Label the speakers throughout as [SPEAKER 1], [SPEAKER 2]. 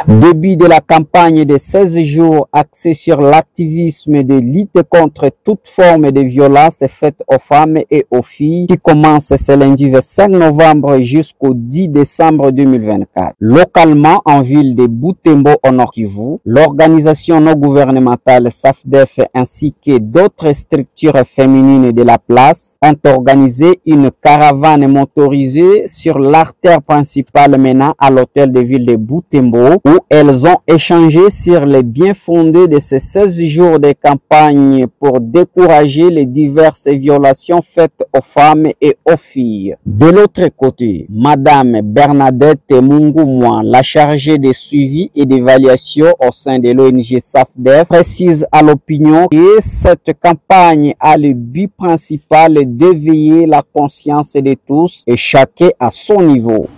[SPEAKER 1] Début de la campagne de 16 jours axée sur l'activisme de lutte contre toute forme de violence faite aux femmes et aux filles qui commence ce lundi 25 novembre jusqu'au 10 décembre 2024. Localement, en ville de Butembo au Nord Kivu, l'organisation non gouvernementale SAFDEF ainsi que d'autres structures féminines de la place ont organisé une caravane motorisée sur l'artère principale menant à l'hôtel de ville de Butembo où elles ont échangé sur les bien fondés de ces 16 jours de campagne pour décourager les diverses violations faites aux femmes et aux filles. De l'autre côté, Madame Bernadette Mungumwa, la chargée de suivi et d'évaluation au sein de l'ONG SAFDEF, précise à l'opinion que cette campagne a le but principal d'éveiller la conscience de tous et chacun à son niveau.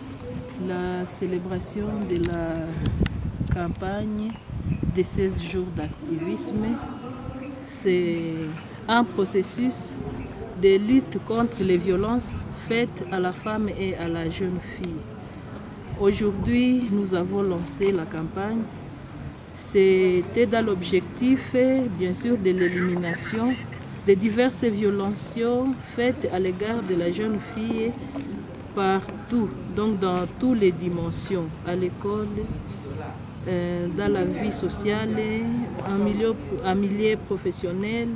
[SPEAKER 2] La célébration de la campagne des 16 jours d'activisme, c'est un processus de lutte contre les violences faites à la femme et à la jeune fille. Aujourd'hui, nous avons lancé la campagne. C'était dans l'objectif, bien sûr, de l'élimination de diverses violences faites à l'égard de la jeune fille partout, donc dans toutes les dimensions, à l'école, dans la vie sociale, en milieu professionnel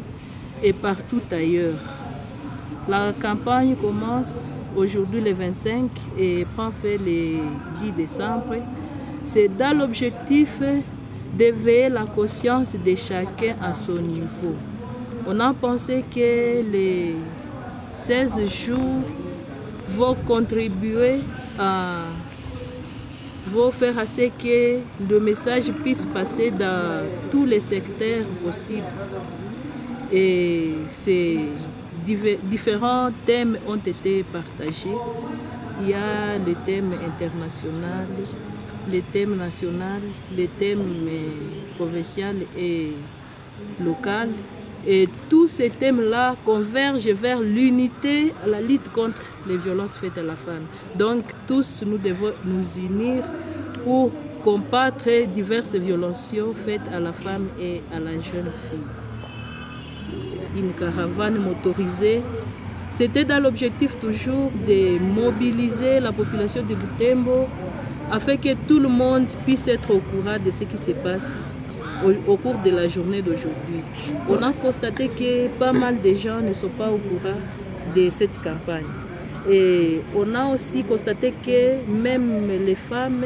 [SPEAKER 2] et partout ailleurs. La campagne commence aujourd'hui le 25 et prend fin le 10 décembre. C'est dans l'objectif d'éveiller la conscience de chacun à son niveau. On a pensé que les 16 jours vont contribuer vont faire à ce que le message puisse passer dans tous les secteurs possibles. Et ces différents thèmes ont été partagés. Il y a le thème international, le thème national, le thème provincial et local. Et tous ces thèmes-là convergent vers l'unité, la lutte contre les violences faites à la femme. Donc tous nous devons nous unir pour combattre diverses violences faites à la femme et à la jeune fille. Une caravane motorisée, c'était dans l'objectif toujours de mobiliser la population de Butembo afin que tout le monde puisse être au courant de ce qui se passe au cours de la journée d'aujourd'hui. On a constaté que pas mal de gens ne sont pas au courant de cette campagne. Et on a aussi constaté que même les femmes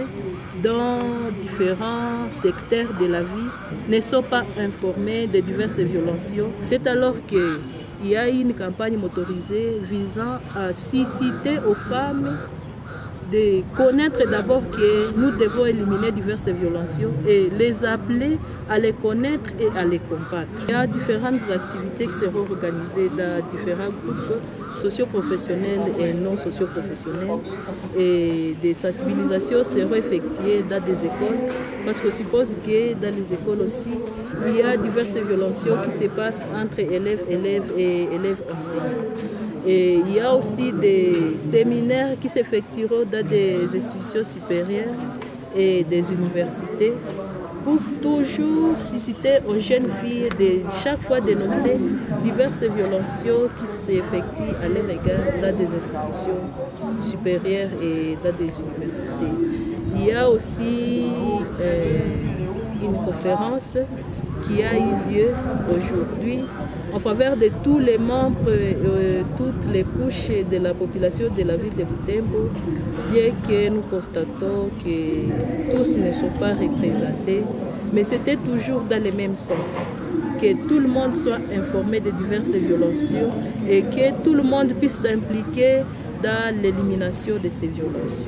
[SPEAKER 2] dans différents secteurs de la vie ne sont pas informées de diverses violences. C'est alors qu'il y a une campagne motorisée visant à susciter aux femmes de connaître d'abord que nous devons éliminer diverses violences et les appeler à les connaître et à les combattre. Il y a différentes activités qui seront organisées dans différents groupes socio-professionnels et non socio-professionnels et des sensibilisations seront effectuées dans des écoles parce qu'on suppose que dans les écoles aussi, il y a diverses violences qui se passent entre élèves et élèves enseignants. Et il y a aussi des séminaires qui s'effectueront dans des institutions supérieures et des universités pour toujours susciter aux jeunes filles de chaque fois dénoncer diverses violences qui s'effectuent à leur égard dans des institutions supérieures et dans des universités. Il y a aussi une conférence qui a eu lieu aujourd'hui en faveur de tous les membres, toutes les couches de la population de la ville de Butembo, bien que nous constatons que tous ne sont pas représentés, mais c'était toujours dans le même sens, que tout le monde soit informé de diverses violences et que tout le monde puisse s'impliquer dans l'élimination de ces violences.